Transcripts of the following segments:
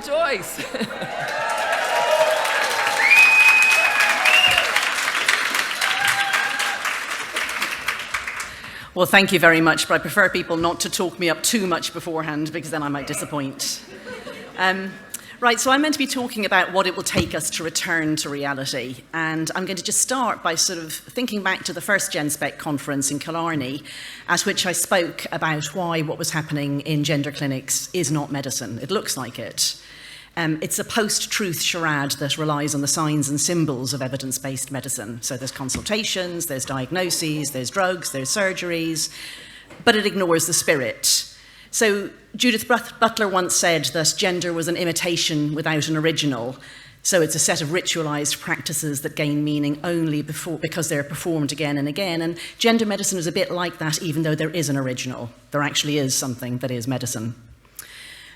Helen Joyce. Well, thank you very much, but I prefer people not to talk me up too much beforehand because then I might disappoint. Right, so I'm meant to be talking about what it will take us to return to reality, and I'm going to just start by sort of thinking back to the first Genspect conference in Killarney, at which I spoke about why what was happening in gender clinics is not medicine. It looks like it. It's a post-truth charade that relies on the signs and symbols of evidence-based medicine. So there's consultations, there's diagnoses, there's drugs, there's surgeries, but it ignores the spirit. So Judith Butler once said that gender was an imitation without an original. So it's a set of ritualized practices that gain meaning only because they're performed again and again. And gender medicine is a bit like that, even though there is an original. There actually is something that is medicine.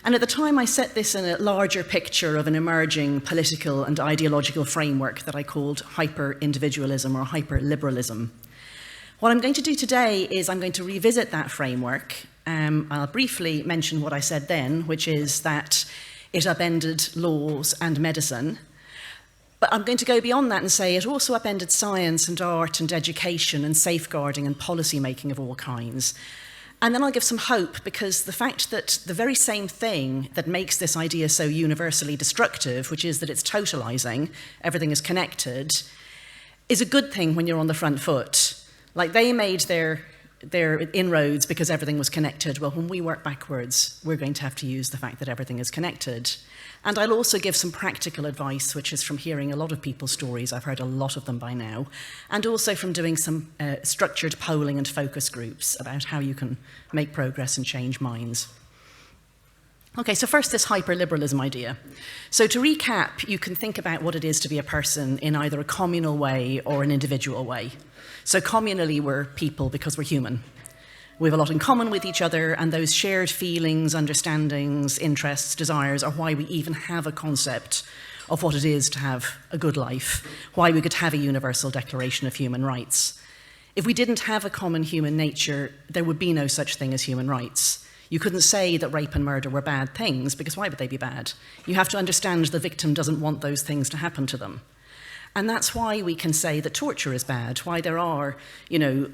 And at the time, I set this in a larger picture of an emerging political and ideological framework that I called hyper-individualism or hyper-liberalism. What I'm going to do today is I'm going to revisit that framework. I'll briefly mention what I said then, which is that it upended laws and medicine. But I'm going to go beyond that and say it also upended science and art and education and safeguarding and policy making of all kinds. And then I'll give some hope, because the fact that the very same thing that makes this idea so universally destructive, which is that it's totalizing, everything is connected, is a good thing when you're on the front foot. Like, they made their inroads because everything was connected. Well, when we work backwards, we're going to have to use the fact that everything is connected. And I'll also give some practical advice, which is from hearing a lot of people's stories. I've heard a lot of them by now. And also from doing some structured polling and focus groups about how you can make progress and change minds. Okay, so first, this hyper-liberalism idea. So to recap, you can think about what it is to be a person in either a communal way or an individual way. So communally, we're people because we're human. We have a lot in common with each other, and those shared feelings, understandings, interests, desires are why we even have a concept of what it is to have a good life, why we could have a universal declaration of human rights. If we didn't have a common human nature, there would be no such thing as human rights. You couldn't say that rape and murder were bad things, because why would they be bad? You have to understand the victim doesn't want those things to happen to them. And that's why we can say that torture is bad, why there are,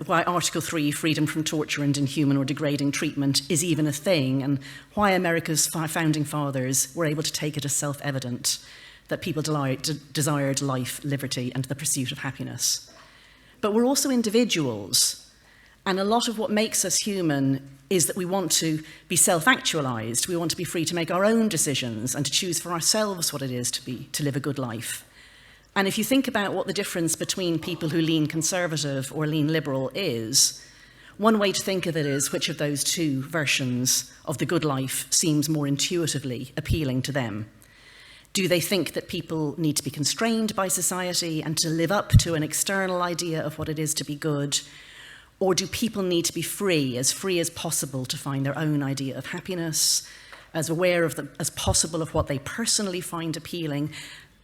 why Article 3, freedom from torture and inhuman or degrading treatment, is even a thing, and why America's founding fathers were able to take it as self-evident that people desired life, liberty, and the pursuit of happiness. But we're also individuals, and a lot of what makes us human is that we want to be self-actualized. We want to be free to make our own decisions and to choose for ourselves what it is to live a good life. And if you think about what the difference between people who lean conservative or lean liberal is, one way to think of it is which of those two versions of the good life seems more intuitively appealing to them. Do they think that people need to be constrained by society and to live up to an external idea of what it is to be good? Or do people need to be free as possible to find their own idea of happiness, as aware as possible of what they personally find appealing,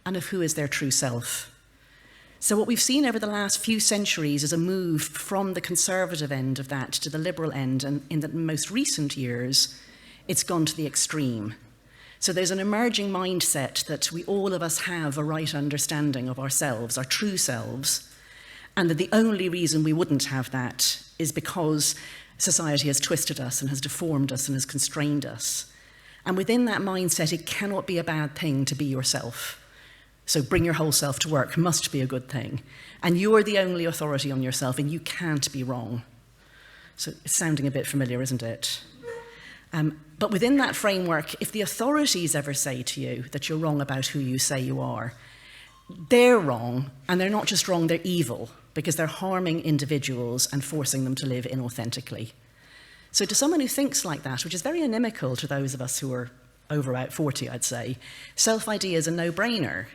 and of who is their true self? So what we've seen over the last few centuries is a move from the conservative end of that to the liberal end, and in the most recent years, it's gone to the extreme. So there's an emerging mindset that all of us have a right understanding of ourselves, our true selves, and that the only reason we wouldn't have that is because society has twisted us and has deformed us and has constrained us. And within that mindset, it cannot be a bad thing to be yourself. So bring your whole self to work must be a good thing. And you're the only authority on yourself, and you can't be wrong. So it's sounding a bit familiar, isn't it? But within that framework, if the authorities ever say to you that you're wrong about who you say you are, they're wrong, and they're not just wrong, they're evil, because they're harming individuals and forcing them to live inauthentically. So to someone who thinks like that, which is very inimical to those of us who are over about 40, I'd say, self-ID is a no-brainer.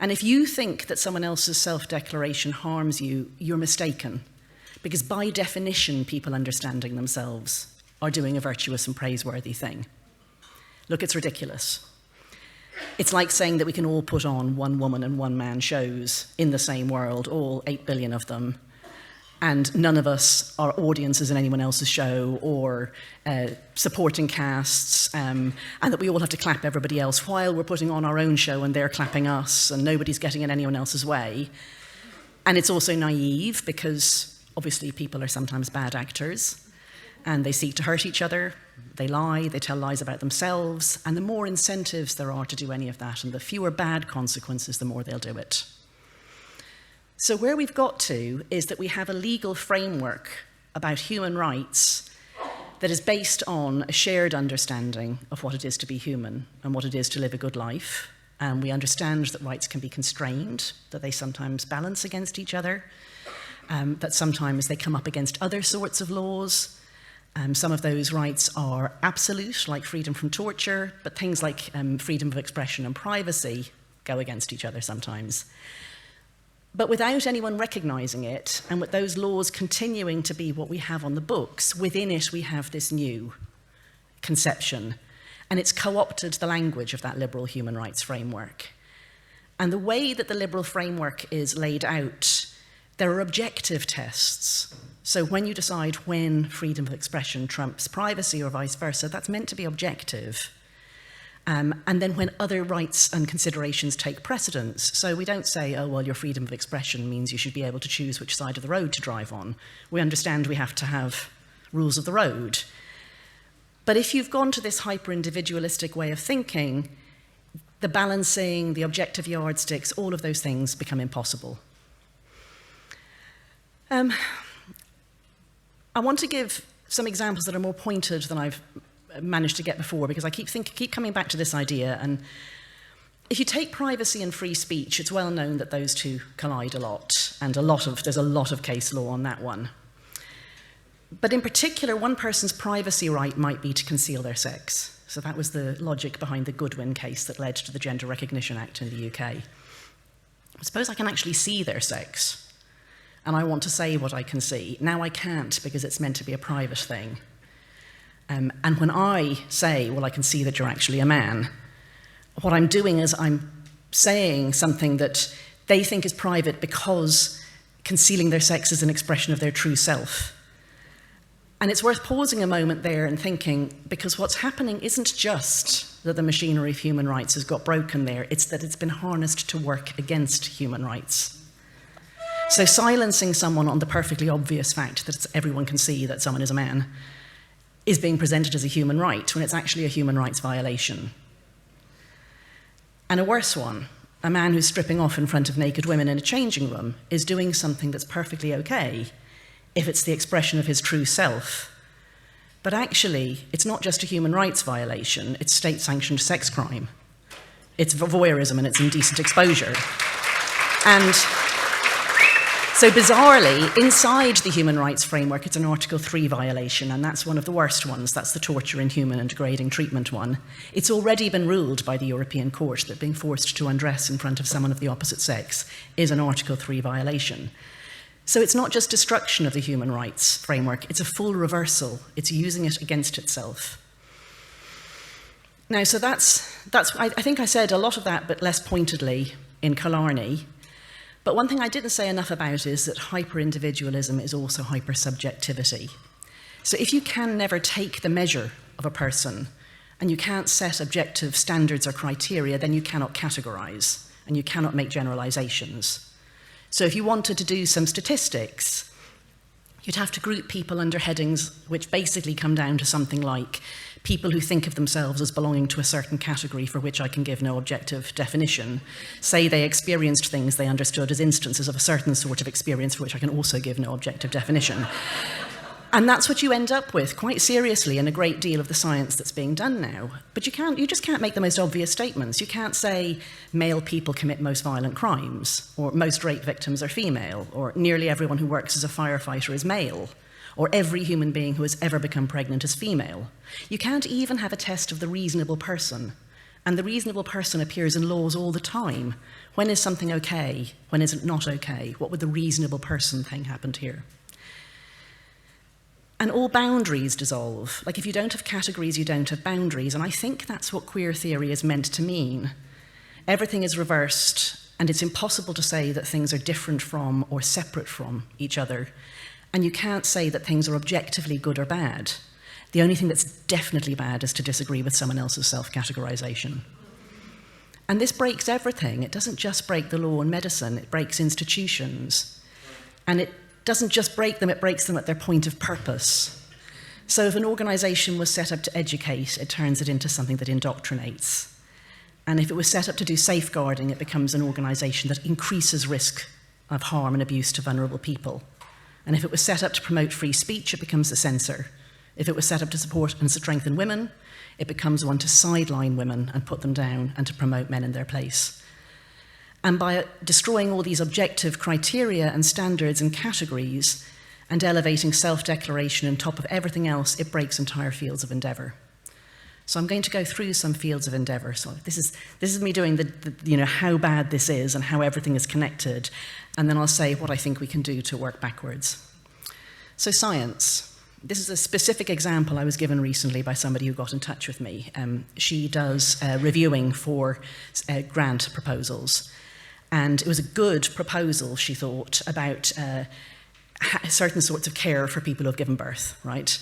And if you think that someone else's self-declaration harms you, you're mistaken. Because by definition, people understanding themselves are doing a virtuous and praiseworthy thing. Look, it's ridiculous. It's like saying that we can all put on one woman and one man shows in the same world, all 8 billion of them, and none of us are audiences in anyone else's show or supporting casts, and that we all have to clap everybody else while we're putting on our own show and they're clapping us and nobody's getting in anyone else's way. And it's also naive because obviously people are sometimes bad actors and they seek to hurt each other, they lie, they tell lies about themselves, and the more incentives there are to do any of that and the fewer bad consequences, the more they'll do it. So where we've got to is that we have a legal framework about human rights that is based on a shared understanding of what it is to be human and what it is to live a good life. And we understand that rights can be constrained, that they sometimes balance against each other, that sometimes they come up against other sorts of laws. Some of those rights are absolute, like freedom from torture, but things like freedom of expression and privacy go against each other sometimes. But without anyone recognising it, and with those laws continuing to be what we have on the books, within it we have this new conception, and it's co-opted the language of that liberal human rights framework. And the way that the liberal framework is laid out, there are objective tests. So when you decide when freedom of expression trumps privacy or vice versa, that's meant to be objective. And then when other rights and considerations take precedence, so we don't say, oh, well, your freedom of expression means you should be able to choose which side of the road to drive on. We understand we have to have rules of the road. But if you've gone to this hyper-individualistic way of thinking, the balancing, the objective yardsticks, all of those things become impossible. I want to give some examples that are more pointed than I've managed to get before, because I keep coming back to this idea. And if you take privacy and free speech, it's well known that those two collide a lot, and there's a lot of case law on that one. But in particular, one person's privacy right might be to conceal their sex. So that was the logic behind the Goodwin case that led to the Gender Recognition Act in the UK. Suppose I can actually see their sex, and I want to say what I can see. Now I can't because it's meant to be a private thing. And when I say, well, I can see that you're actually a man, what I'm doing is I'm saying something that they think is private because concealing their sex is an expression of their true self. And it's worth pausing a moment there and thinking, because what's happening isn't just that the machinery of human rights has got broken there, it's that it's been harnessed to work against human rights. So silencing someone on the perfectly obvious fact that everyone can see that someone is a man is being presented as a human right when it's actually a human rights violation. And a worse one, a man who's stripping off in front of naked women in a changing room is doing something that's perfectly okay if it's the expression of his true self. But actually, it's not just a human rights violation, it's state-sanctioned sex crime. It's voyeurism and it's indecent exposure. And so bizarrely, inside the human rights framework, it's an Article 3 violation, and that's one of the worst ones. That's the torture, inhuman and degrading treatment one. It's already been ruled by the European Court that being forced to undress in front of someone of the opposite sex is an Article 3 violation. So it's not just destruction of the human rights framework, it's a full reversal. It's using it against itself. Now, so I think I said a lot of that, but less pointedly in Killarney. But one thing I didn't say enough about is that hyper-individualism is also hyper-subjectivity. So if you can never take the measure of a person and you can't set objective standards or criteria, then you cannot categorize and you cannot make generalizations. So if you wanted to do some statistics, you'd have to group people under headings which basically come down to something like people who think of themselves as belonging to a certain category for which I can give no objective definition, say they experienced things they understood as instances of a certain sort of experience for which I can also give no objective definition. And that's what you end up with, quite seriously, in a great deal of the science that's being done now. But you just can't make the most obvious statements. You can't say male people commit most violent crimes, or most rape victims are female, or nearly everyone who works as a firefighter is male, or every human being who has ever become pregnant is female. You can't even have a test of the reasonable person. And the reasonable person appears in laws all the time. When is something okay? When is it not okay? What would the reasonable person thing happen here? And all boundaries dissolve. Like if you don't have categories, you don't have boundaries. And I think that's what queer theory is meant to mean. Everything is reversed, and it's impossible to say that things are different from or separate from each other. And you can't say that things are objectively good or bad. The only thing that's definitely bad is to disagree with someone else's self-categorization. And this breaks everything. It doesn't just break the law and medicine, it breaks institutions. And it doesn't just break them, it breaks them at their point of purpose. So if an organization was set up to educate, it turns it into something that indoctrinates. And if it was set up to do safeguarding, it becomes an organization that increases risk of harm and abuse to vulnerable people. And if it was set up to promote free speech, it becomes a censor. If it was set up to support and strengthen women, it becomes one to sideline women and put them down and to promote men in their place. And by destroying all these objective criteria and standards and categories and elevating self-declaration on top of everything else, it breaks entire fields of endeavor. So I'm going to go through some fields of endeavor. So this is me doing the how bad this is and how everything is connected, and then I'll say what I think we can do to work backwards. So science. This is a specific example I was given recently by somebody who got in touch with me. She does reviewing for grant proposals, and it was a good proposal, she thought, about certain sorts of care for people who have given birth, right?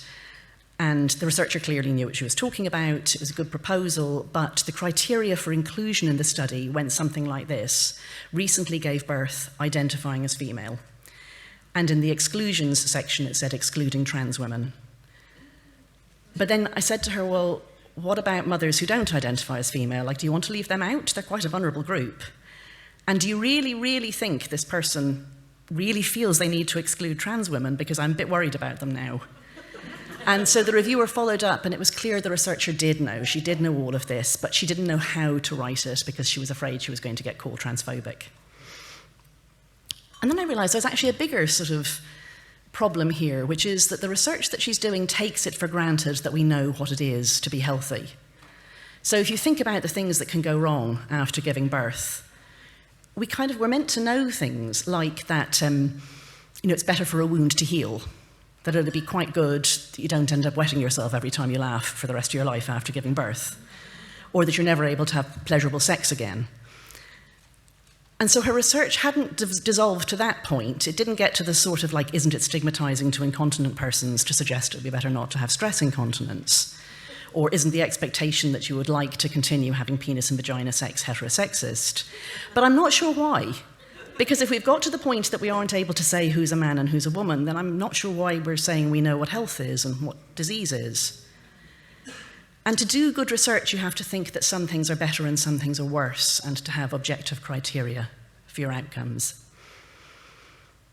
And the researcher clearly knew what she was talking about. It was a good proposal, but the criteria for inclusion in the study went something like this: recently gave birth, identifying as female. And in the exclusions section, it said excluding trans women. But then I said to her, well, what about mothers who don't identify as female? Like, do you want to leave them out? They're quite a vulnerable group. And do you really, really think this person really feels they need to exclude trans women? Because I'm a bit worried about them now. And so the reviewer followed up, and it was clear the researcher did know. She did know all of this, but she didn't know how to write it because she was afraid she was going to get called transphobic. And then I realized there's actually a bigger sort of problem here, which is that the research that she's doing takes it for granted that we know what it is to be healthy. So if you think about the things that can go wrong after giving birth, we're meant to know things like that, it's better for a wound to heal, that it'll be quite good that you don't end up wetting yourself every time you laugh for the rest of your life after giving birth, or that you're never able to have pleasurable sex again. And so her research hadn't dissolved to that point. It didn't get to the sort of like, isn't it stigmatizing to incontinent persons to suggest it would be better not to have stress incontinence? Or isn't the expectation that you would like to continue having penis and vagina sex heterosexist? But I'm not sure why. Because if we've got to the point that we aren't able to say who's a man and who's a woman, then I'm not sure why we're saying we know what health is and what disease is. And to do good research, you have to think that some things are better and some things are worse, and to have objective criteria for your outcomes.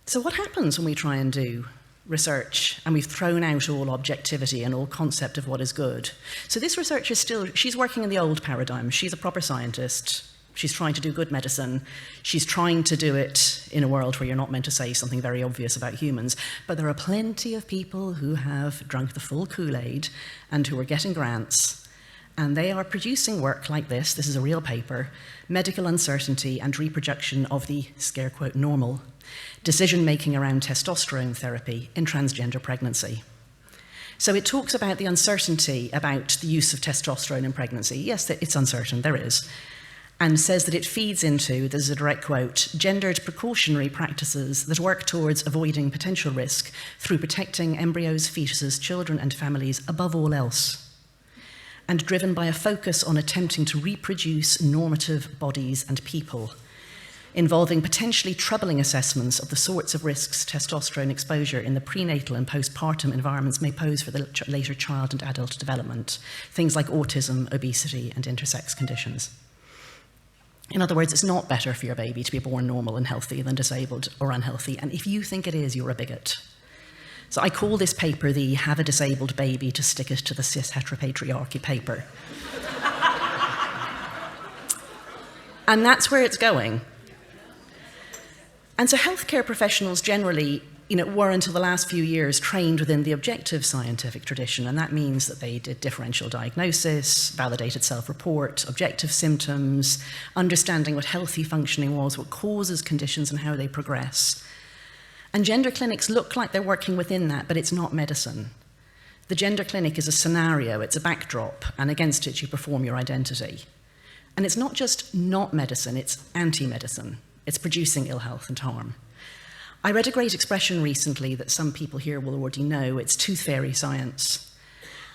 So what happens when we try and do research and we've thrown out all objectivity and all concept of what is good? So this researcher she's working in the old paradigm. She's a proper scientist. She's trying to do good medicine. She's trying to do it in a world where you're not meant to say something very obvious about humans. But there are plenty of people who have drunk the full Kool-Aid and who are getting grants, and they are producing work like this. This is a real paper: medical uncertainty and reproduction of the, scare quote, normal decision-making around testosterone therapy in transgender pregnancy. So it talks about the uncertainty about the use of testosterone in pregnancy. Yes, it's uncertain, there is. And says that it feeds into, this is a direct quote, gendered precautionary practices that work towards avoiding potential risk through protecting embryos, fetuses, children, and families above all else, and driven by a focus on attempting to reproduce normative bodies and people, involving potentially troubling assessments of the sorts of risks testosterone exposure in the prenatal and postpartum environments may pose for the later child and adult development, things like autism, obesity, and intersex conditions. In other words, it's not better for your baby to be born normal and healthy than disabled or unhealthy, and if you think it is, you're a bigot. So I call this paper the Have a Disabled Baby to Stick It to the Cis Heteropatriarchy paper. And that's where it's going. And so healthcare professionals generally, were until the last few years trained within the objective scientific tradition, and that means that they did differential diagnosis, validated self-report, objective symptoms, understanding what healthy functioning was, what causes conditions and how they progress. And gender clinics look like they're working within that, but it's not medicine. The gender clinic is a scenario, it's a backdrop, and against it you perform your identity. And it's not just not medicine, it's anti-medicine. It's producing ill health and harm. I read a great expression recently that some people here will already know. It's tooth fairy science.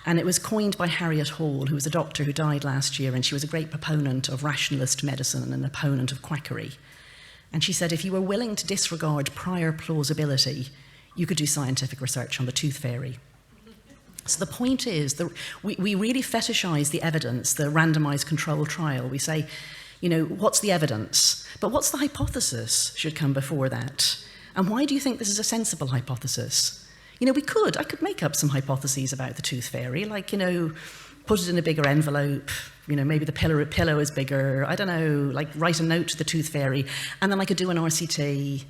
And it was coined by Harriet Hall, who was a doctor who died last year, and she was a great proponent of rationalist medicine and an opponent of quackery. And she said if you were willing to disregard prior plausibility, you could do scientific research on the tooth fairy. So the point is that we really fetishize the evidence, the randomized controlled trial. We say, you know, what's the evidence? But what's the hypothesis should come before that? And why do you think this is a sensible hypothesis? You know, I could make up some hypotheses about the tooth fairy, like, you know, put it in a bigger envelope, you know, maybe the pillow is bigger, I don't know, like write a note to the tooth fairy, and then I could do an RCT,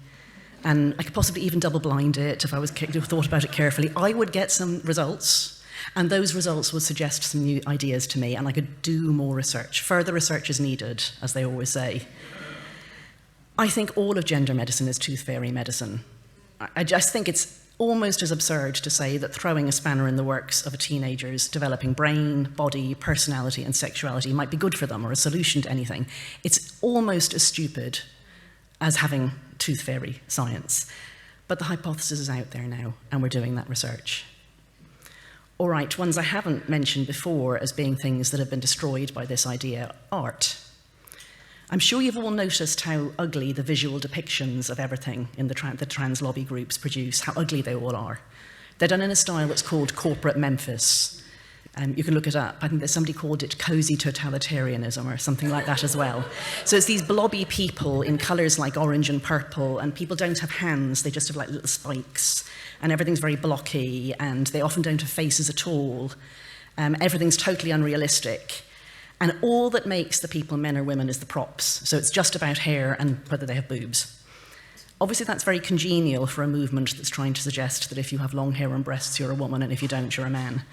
and I could possibly even double-blind it if I thought about it carefully. I would get some results, and those results would suggest some new ideas to me, and I could do more research. Further research is needed, as they always say. I think all of gender medicine is tooth fairy medicine. I just think it's almost as absurd to say that throwing a spanner in the works of a teenager's developing brain, body, personality, and sexuality might be good for them or a solution to anything. It's almost as stupid as having tooth fairy science. But the hypothesis is out there now, and we're doing that research. All right, ones I haven't mentioned before as being things that have been destroyed by this idea: art. I'm sure you've all noticed how ugly the visual depictions of everything in the trans lobby groups produce, how ugly they all are. They're done in a style that's called corporate Memphis. You can look it up. I think there's somebody called it cozy totalitarianism or something like that as well. So it's these blobby people in colors like orange and purple, and people don't have hands, they just have like little spikes, and everything's very blocky, and they often don't have faces at all. Everything's totally unrealistic. And all that makes the people men or women is the props. So it's just about hair and whether they have boobs. Obviously, that's very congenial for a movement that's trying to suggest that if you have long hair and breasts, you're a woman, and if you don't, you're a man.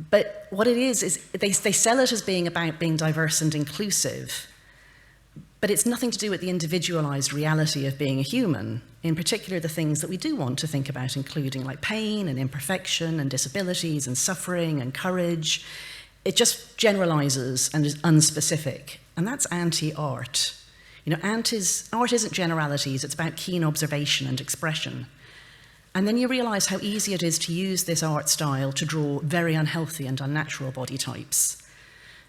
But what it is they sell it as being about being diverse and inclusive, but it's nothing to do with the individualized reality of being a human, in particular the things that we do want to think about, including like pain and imperfection and disabilities and suffering and courage. It just generalizes and is unspecific, and that's anti-art. You know, art isn't generalities, it's about keen observation and expression. And then you realize how easy it is to use this art style to draw very unhealthy and unnatural body types.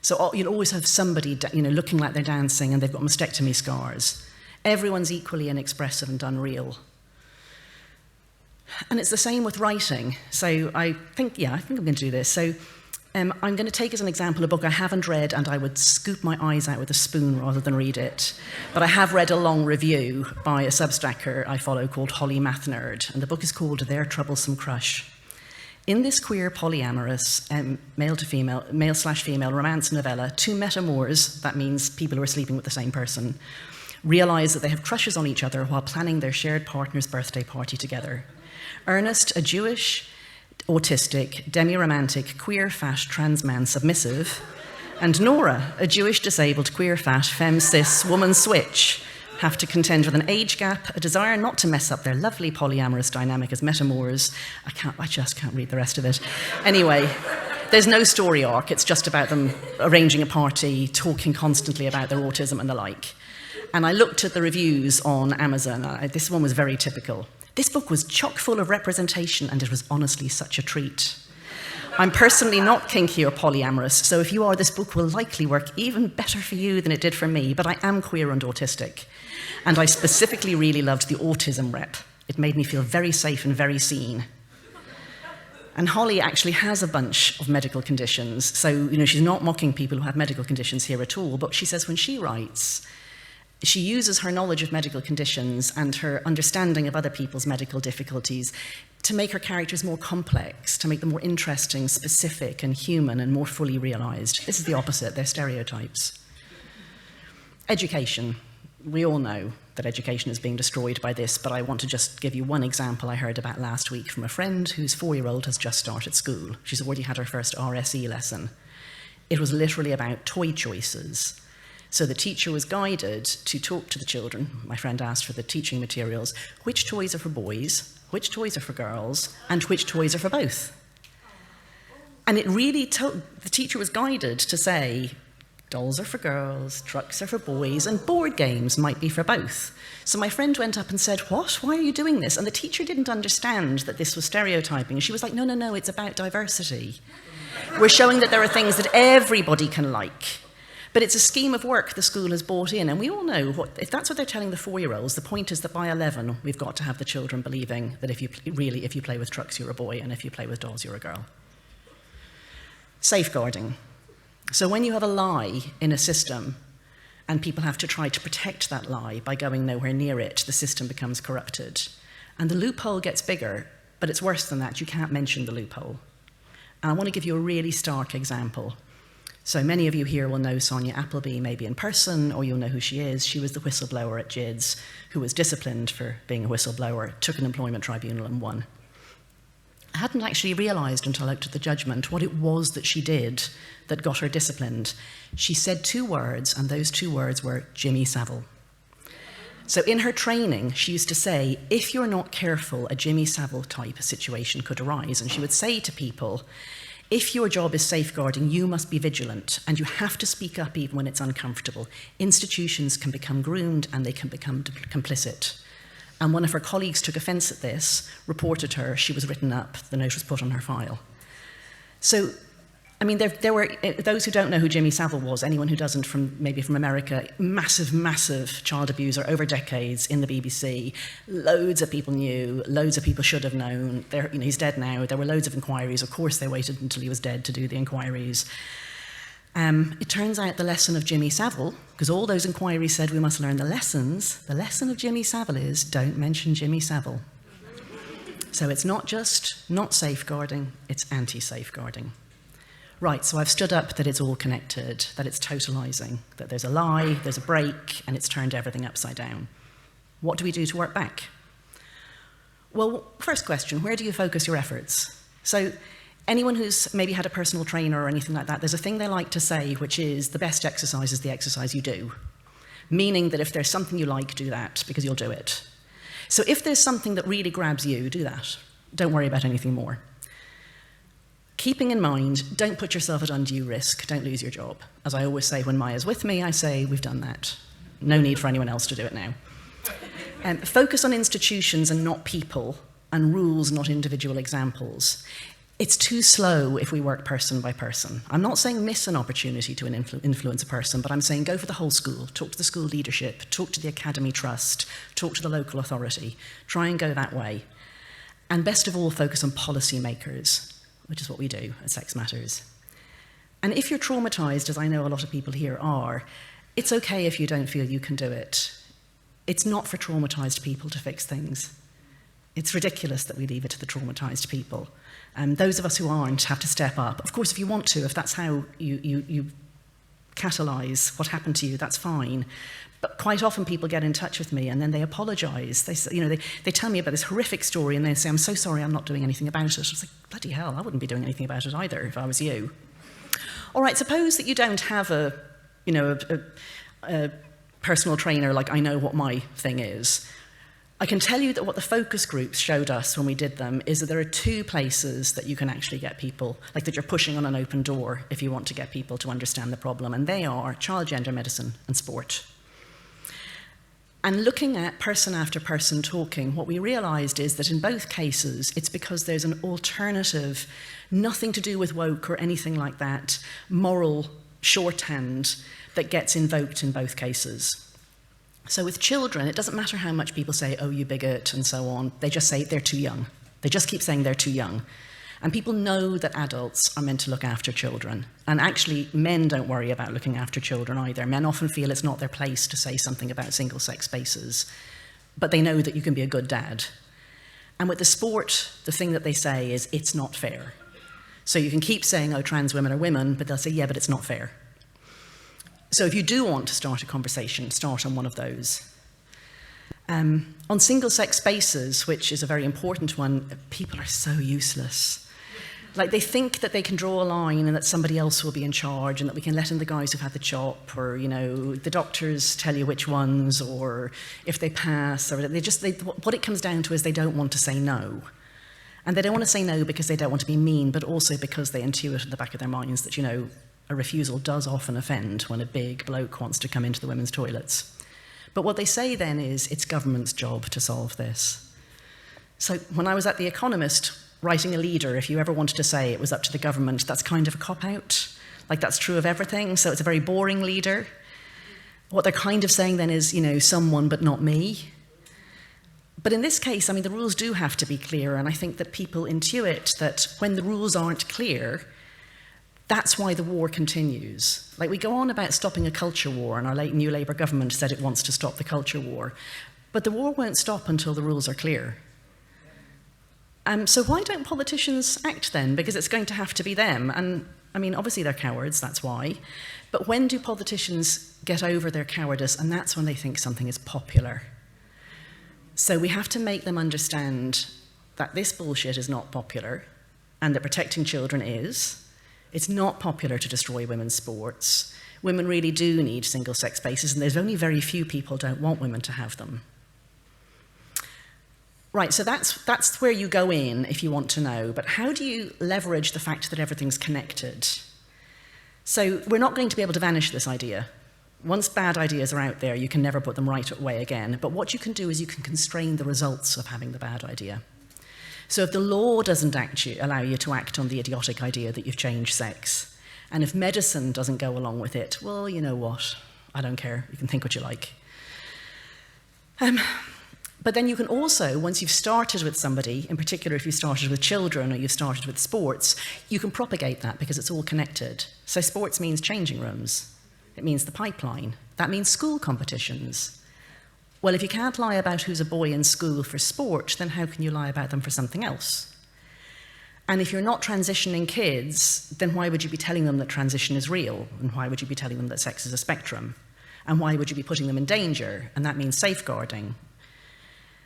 So you'll always have somebody, you know, looking like they're dancing and they've got mastectomy scars. Everyone's equally inexpressive and unreal. And it's the same with writing. So I think I'm going to do this. So I'm going to take as an example a book I haven't read, and I would scoop my eyes out with a spoon rather than read it. But I have read a long review by a Substacker I follow called Holly Mathnerd, and the book is called Their Troublesome Crush. In this queer polyamorous male/female romance novella, two metamours, that means people who are sleeping with the same person, realize that they have crushes on each other while planning their shared partner's birthday party together. Ernest, a Jewish, autistic, demi-romantic, queer, fat, trans man submissive, and Nora, a Jewish, disabled, queer, fat, femme, cis, woman switch, have to contend with an age gap, a desire not to mess up their lovely polyamorous dynamic as metamours. I just can't read the rest of it. Anyway, there's no story arc. It's just about them arranging a party, talking constantly about their autism and the like. And I looked at the reviews on Amazon. This one was very typical. This book was chock full of representation, and it was honestly such a treat. I'm personally not kinky or polyamorous, so if you are, this book will likely work even better for you than it did for me, but I am queer and autistic. And I specifically really loved the autism rep. It made me feel very safe and very seen. And Holly actually has a bunch of medical conditions, so you know she's not mocking people who have medical conditions here at all, but she says when she writes, she uses her knowledge of medical conditions and her understanding of other people's medical difficulties to make her characters more complex, to make them more interesting, specific, and human, and more fully realized. This is the opposite, they're stereotypes. Education. We all know that education is being destroyed by this, but I want to just give you one example I heard about last week from a friend whose 4-year-old has just started school. She's already had her first RSE lesson. It was literally about toy choices. So the teacher was guided to talk to the children. My friend asked for the teaching materials. Which toys are for boys? Which toys are for girls? And which toys are for both? And it really the teacher was guided to say, Dolls are for girls, trucks are for boys, and board games might be for both. So my friend went up and said, "What? Why are you doing this?" And the teacher didn't understand that this was stereotyping. She was like, no, it's about diversity. We're showing that there are things that everybody can like. But it's a scheme of work the school has bought in, and we all know, if that's what they're telling the 4-year-olds, the point is that by 11, we've got to have the children believing that if you play with trucks, you're a boy, and if you play with dolls, you're a girl. Safeguarding. So when you have a lie in a system, and people have to try to protect that lie by going nowhere near it, the system becomes corrupted. And the loophole gets bigger, but it's worse than that. You can't mention the loophole. And I want to give you a really stark example. So many of you here will know Sonia Appleby, maybe in person, or you'll know who she is. She was the whistleblower at GIDS, who was disciplined for being a whistleblower, took an employment tribunal and won. I hadn't actually realised until I looked at the judgment what it was that she did that got her disciplined. She said 2 words, and those 2 words were Jimmy Savile. So in her training, she used to say, if you're not careful, a Jimmy Savile type situation could arise. And she would say to people, if your job is safeguarding, you must be vigilant, and you have to speak up even when it's uncomfortable. Institutions can become groomed, and they can become complicit. And one of her colleagues took offence at this, reported her, she was written up, the note was put on her file. So, I mean, there were, those who don't know who Jimmy Savile was, anyone who doesn't, maybe from America, massive child abuser over decades in the BBC. Loads of people knew, loads of people should have known. He's dead now. There were loads of inquiries. Of course, they waited until he was dead to do the inquiries. It turns out the lesson of Jimmy Savile, because all those inquiries said we must learn the lessons, the lesson of Jimmy Savile is don't mention Jimmy Savile. So it's not just not safeguarding, it's anti-safeguarding. Right, so I've stood up that it's all connected, that it's totalizing, that there's a lie, there's a break, and it's turned everything upside down. What do we do to work back? Well, first question, where do you focus your efforts? So anyone who's maybe had a personal trainer or anything like that, there's a thing they like to say, which is the best exercise is the exercise you do. Meaning that if there's something you like, do that, because you'll do it. So if there's something that really grabs you, do that. Don't worry about anything more. Keeping in mind, don't put yourself at undue risk, don't lose your job. As I always say when Maya's with me, I say, we've done that. No need for anyone else to do it now. Focus on institutions and not people, and rules, not individual examples. It's too slow if we work person by person. I'm not saying miss an opportunity to influence a person, but I'm saying go for the whole school, talk to the school leadership, talk to the academy trust, talk to the local authority, try and go that way. And best of all, focus on policy makers, which is what we do at Sex Matters. And if you're traumatized, as I know a lot of people here are, it's okay if you don't feel you can do it. It's not for traumatized people to fix things. It's ridiculous that we leave it to the traumatized people. Those of us who aren't have to step up. Of course, if you want to, if that's how you catalyse what happened to you, that's fine. But quite often people get in touch with me and then they apologise. They tell me about this horrific story and they say, I'm so sorry, I'm not doing anything about it. I was like, bloody hell, I wouldn't be doing anything about it either if I was you. All right, suppose that you don't have a personal trainer like I know what my thing is. I can tell you that what the focus groups showed us when we did them is that there are 2 places that you can actually get people, like that you're pushing on an open door if you want to get people to understand the problem, and they are child gender medicine and sport. And looking at person after person talking, what we realised is that in both cases, it's because there's an alternative, nothing to do with woke or anything like that, moral shorthand that gets invoked in both cases. So with children, it doesn't matter how much people say, oh, you bigot, and so on. They just say they're too young. They just keep saying they're too young. And people know that adults are meant to look after children. And actually, men don't worry about looking after children either. Men often feel it's not their place to say something about single-sex spaces. But they know that you can be a good dad. And with the sport, the thing that they say is, it's not fair. So you can keep saying, oh, trans women are women, but they'll say, yeah, but it's not fair. So if you do want to start a conversation, start on one of those. On single-sex spaces, which is a very important one, people are so useless. Like, they think that they can draw a line and that somebody else will be in charge and that we can let in the guys who've had the chop, or, the doctors tell you which ones, or if they pass, or what it comes down to is they don't want to say no. And they don't want to say no because they don't want to be mean, but also because they intuit in the back of their minds that, a refusal does often offend when a big bloke wants to come into the women's toilets. But what they say then is it's government's job to solve this. So when I was at The Economist writing a leader, if you ever wanted to say it was up to the government, that's kind of a cop-out. Like, that's true of everything, so it's a very boring leader. What they're kind of saying then is, someone but not me. But in this case, the rules do have to be clear, and I think that people intuit that when the rules aren't clear, that's why the war continues. Like, we go on about stopping a culture war, and our new Labour government said it wants to stop the culture war. But the war won't stop until the rules are clear. So why don't politicians act then? Because it's going to have to be them. And, obviously they're cowards, that's why. But when do politicians get over their cowardice? And that's when they think something is popular. So we have to make them understand that this bullshit is not popular, and that protecting children is. It's not popular to destroy women's sports. Women really do need single-sex spaces, and there's only very few people who don't want women to have them. Right, so that's where you go in if you want to know, but how do you leverage the fact that everything's connected? So we're not going to be able to vanish this idea. Once bad ideas are out there, you can never put them right away again, but what you can do is you can constrain the results of having the bad idea. So if the law doesn't allow you to act on the idiotic idea that you've changed sex, and if medicine doesn't go along with it, well, you know what? I don't care. You can think what you like. But then you can also, once you've started with somebody, in particular if you started with children or you've started with sports, you can propagate that because it's all connected. So sports means changing rooms. It means the pipeline. That means school competitions. Well, if you can't lie about who's a boy in school for sport, then how can you lie about them for something else? And if you're not transitioning kids, then why would you be telling them that transition is real? And why would you be telling them that sex is a spectrum? And why would you be putting them in danger? And that means safeguarding.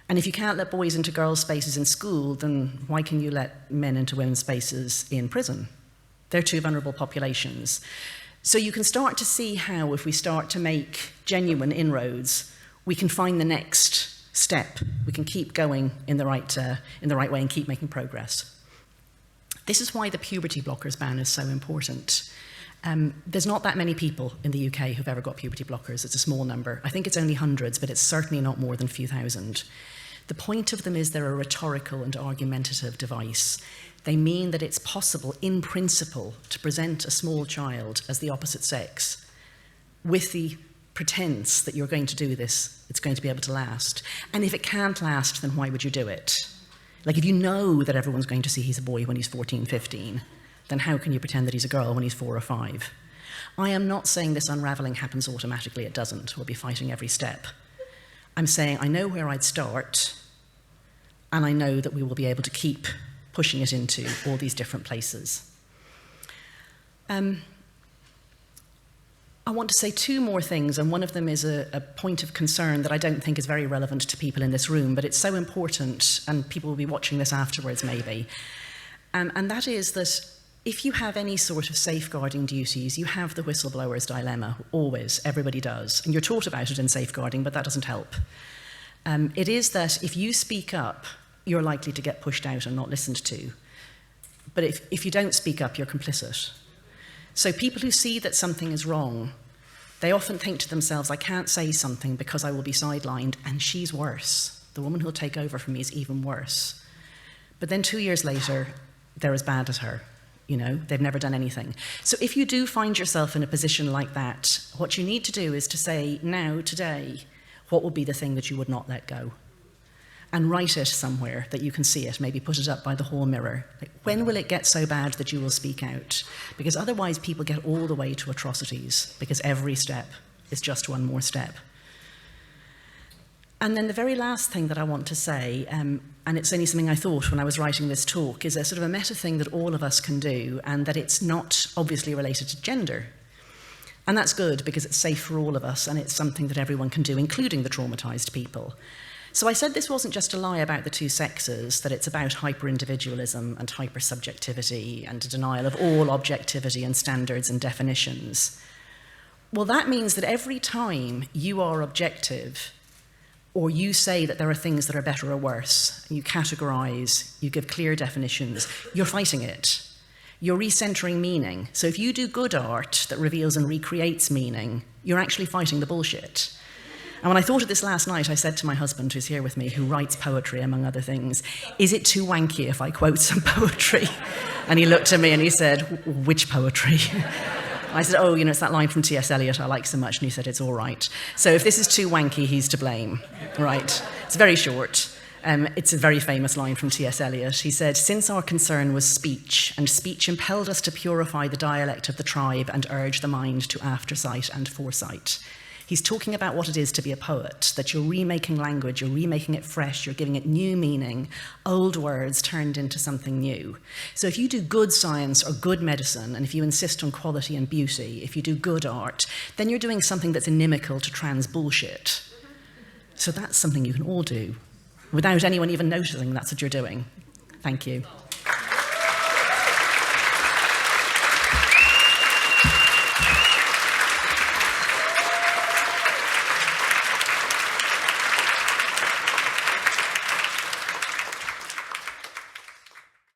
And if you can't let boys into girls' spaces in school, then why can you let men into women's spaces in prison? They're two vulnerable populations. So you can start to see how, if we start to make genuine inroads, we can find the next step. We can keep going in the right way and keep making progress. This is why the puberty blockers ban is so important. There's not that many people in the UK who've ever got puberty blockers. It's a small number. I think it's only hundreds, but it's certainly not more than a few thousand. The point of them is they're a rhetorical and argumentative device. They mean that it's possible, in principle, to present a small child as the opposite sex with the pretense that you're going to do this, it's going to be able to last. And if it can't last, then why would you do it? Like, if you know that everyone's going to see he's a boy when he's 14, 15, then how can you pretend that he's a girl when he's 4 or 5? I am not saying this unraveling happens automatically. It doesn't. We'll be fighting every step. I'm saying I know where I'd start, and I know that we will be able to keep pushing it into all these different places. I want to say two more things, and one of them is a point of concern that I don't think is very relevant to people in this room, but it's so important, and people will be watching this afterwards maybe. And that is that if you have any sort of safeguarding duties, you have the whistleblower's dilemma, always, everybody does. And you're taught about it in safeguarding, but that doesn't help. It is that if you speak up, you're likely to get pushed out and not listened to. But if you don't speak up, you're complicit. So people who see that something is wrong, they often think to themselves, I can't say something because I will be sidelined, and she's worse. The woman who'll take over from me is even worse. But then 2 years later, they're as bad as her. They've never done anything. So if you do find yourself in a position like that, what you need to do is to say, now, today, what would be the thing that you would not let go? And write it somewhere that you can see it, maybe put it up by the hall mirror. Like, when will it get so bad that you will speak out? Because otherwise people get all the way to atrocities, because every step is just one more step. And then the very last thing that I want to say, and it's only something I thought when I was writing this talk, is a sort of a meta thing that all of us can do, and that it's not obviously related to gender. And that's good, because it's safe for all of us, and it's something that everyone can do, including the traumatized people. So I said this wasn't just a lie about the two sexes, that it's about hyper-individualism and hyper-subjectivity and a denial of all objectivity and standards and definitions. Well, that means that every time you are objective, or you say that there are things that are better or worse, you categorize, you give clear definitions, you're fighting it. you're recentering meaning. So if you do good art that reveals and recreates meaning, you're actually fighting the bullshit. And when I thought of this last night, I said to my husband, who's here with me, who writes poetry, among other things, is it too wanky if I quote some poetry? And he looked at me and he said, which poetry? I said, oh, it's that line from T.S. Eliot I like so much. And he said, it's all right. So if this is too wanky, he's to blame. Right. It's very short. It's a very famous line from T.S. Eliot. He said, since our concern was speech, and speech impelled us to purify the dialect of the tribe and urge the mind to aftersight and foresight. He's talking about what it is to be a poet, that you're remaking language, you're remaking it fresh, you're giving it new meaning, old words turned into something new. So if you do good science or good medicine, and if you insist on quality and beauty, if you do good art, then you're doing something that's inimical to trans bullshit. So that's something you can all do, without anyone even noticing that's what you're doing. Thank you.